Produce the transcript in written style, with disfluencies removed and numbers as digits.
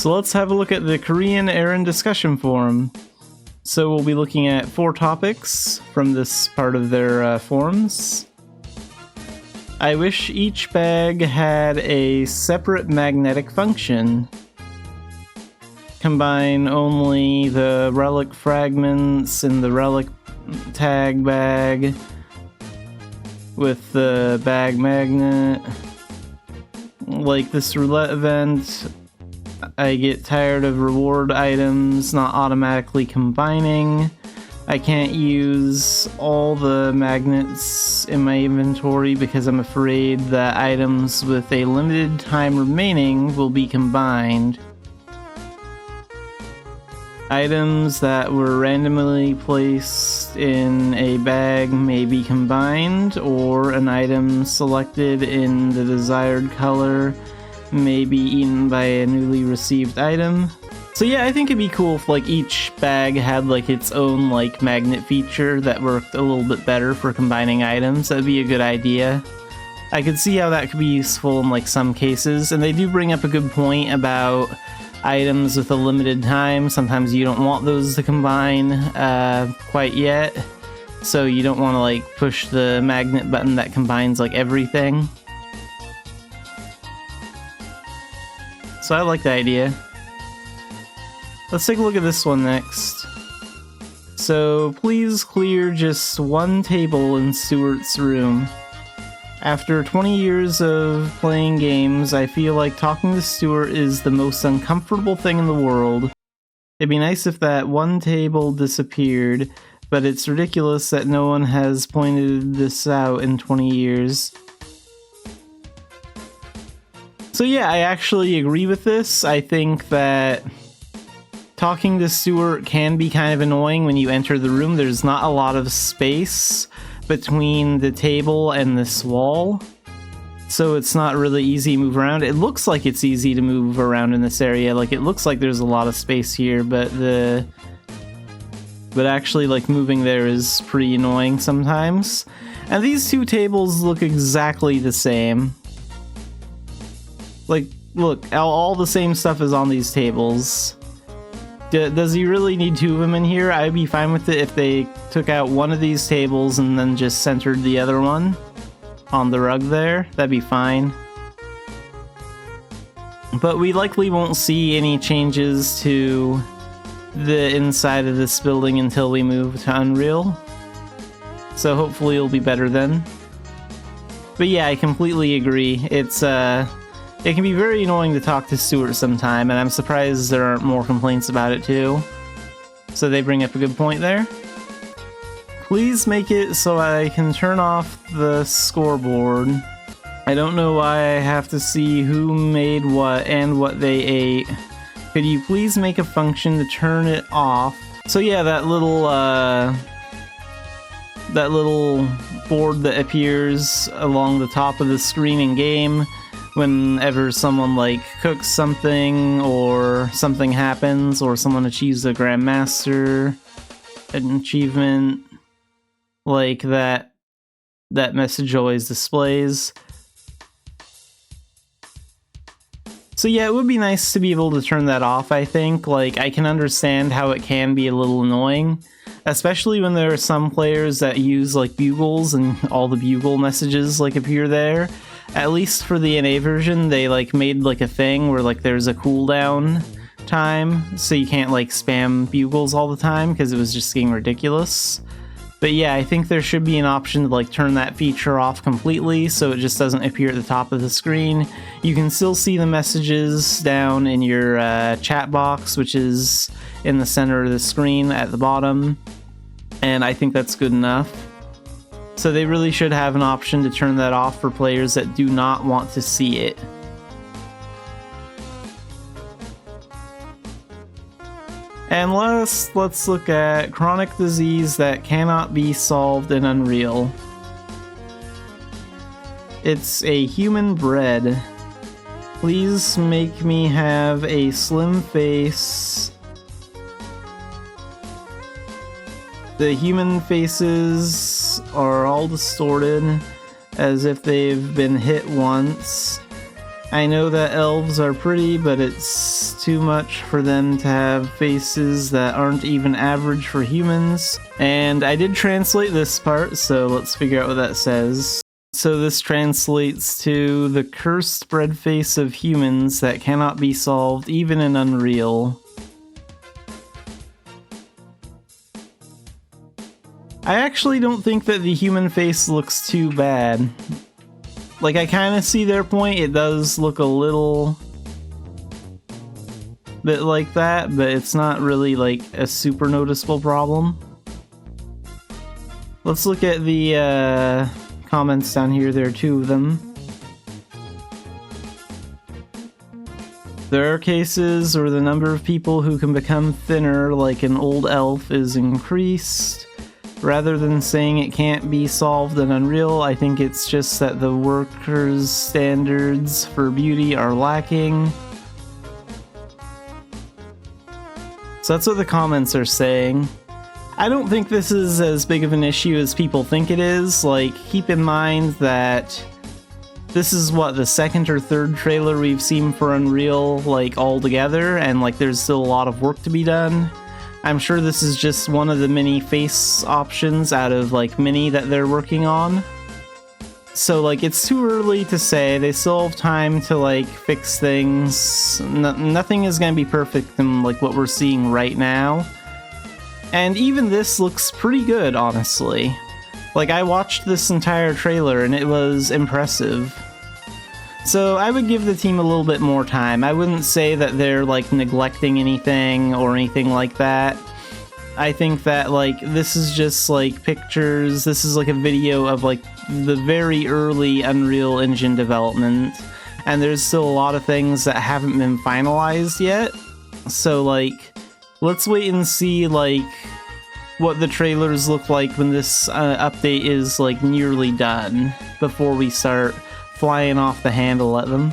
So let's have a look at the Korean Aaron discussion forum. So we'll be looking at 4 topics from this part of their forums. I wish each bag had a separate magnetic function. Combine only the relic fragments in the relic tag bag with the bag magnet. Like this roulette event, I get tired of reward items not automatically combining. I can't use all the magnets in my inventory because I'm afraid that items with a limited time remaining will be combined. Items that were randomly placed in a bag may be combined, or an item selected in the desired color may be eaten by a newly received item. So yeah, I think it'd be cool if like each bag had like its own like magnet feature that worked a little bit better for combining items. That'd be a good idea. I could see how that could be useful in like some cases, and they do bring up a good point about items with a limited time. Sometimes you don't want those to combine quite yet, so you don't want to like push the magnet button that combines like everything. So I like the idea. Let's take a look at this one next. So please clear just one table in Stewart's room. After 20 years of playing games, I feel like talking to Stewart is the most uncomfortable thing in the world. It'd be nice if that one table disappeared, but it's ridiculous that no one has pointed this out in 20 years. So yeah, I actually agree with this. I think that talking to Stewart can be kind of annoying when you enter the room. There's not a lot of space between the table and this wall, so it's not really easy to move around. It looks like it's easy to move around in this area, like it looks like there's a lot of space here, but actually like moving there is pretty annoying sometimes. And these 2 tables look exactly the same. Like, look, all the same stuff is on these tables. Does he really need 2 of them in here? I'd be fine with it if they took out one of these tables and then just centered the other one on the rug there. That'd be fine. But we likely won't see any changes to the inside of this building until we move to Unreal. So hopefully it'll be better then. But yeah, I completely agree. It can be very annoying to talk to Stewart sometime, and I'm surprised there aren't more complaints about it too. So they bring up a good point there. Please make it so I can turn off the scoreboard. I don't know why I have to see who made what and what they ate. Could you please make a function to turn it off? So yeah, that little board that appears along the top of the screen in game whenever someone like cooks something or something happens or someone achieves a Grandmaster an achievement, like that message always displays. So yeah, it would be nice to be able to turn that off, I think. Like, I can understand how it can be a little annoying, especially when there are some players that use like bugles and all the bugle messages like appear there. At least for the NA version, they like made like a thing where like there's a cooldown time, so you can't like spam bugles all the time because it was just getting ridiculous. But yeah, I think there should be an option to like turn that feature off completely so it just doesn't appear at the top of the screen. You can still see the messages down in your chat box, which is in the center of the screen at the bottom, and I think that's good enough. So they really should have an option to turn that off for players that do not want to see it. And last, let's look at chronic disease that cannot be solved in Unreal. It's a human bread. Please make me have a slim face. The human faces are all distorted, as if they've been hit once. I know that elves are pretty, but it's too much for them to have faces that aren't even average for humans. And I did translate this part, so let's figure out what that says. So this translates to the cursed bread face of humans that cannot be solved even in Unreal. I actually don't think that the human face looks too bad. Like, I kind of see their point. It does look a little bit like that, but it's not really like a super noticeable problem. Let's look at the comments down here. There are two of them. There are cases where the number of people who can become thinner, like an old elf, is increased. Rather than saying it can't be solved in Unreal, I think it's just that the workers' standards for beauty are lacking. So that's what the comments are saying. I don't think this is as big of an issue as people think it is. Like, keep in mind that this is what, the second or third trailer we've seen for Unreal, like, all together, and like there's still a lot of work to be done. I'm sure this is just one of the many face options out of like many that they're working on. So like it's too early to say. They still have time to like fix things. Nothing is going to be perfect in like what we're seeing right now. And even this looks pretty good, honestly. Like, I watched this entire trailer and it was impressive. So I would give the team a little bit more time. I wouldn't say that they're like neglecting anything or anything like that. I think that like this is just like pictures. This is like a video of like the very early Unreal Engine development. And there's still a lot of things that haven't been finalized yet. So like, let's wait and see like what the trailers look like when this update is like nearly done before we start flying off the handle at them.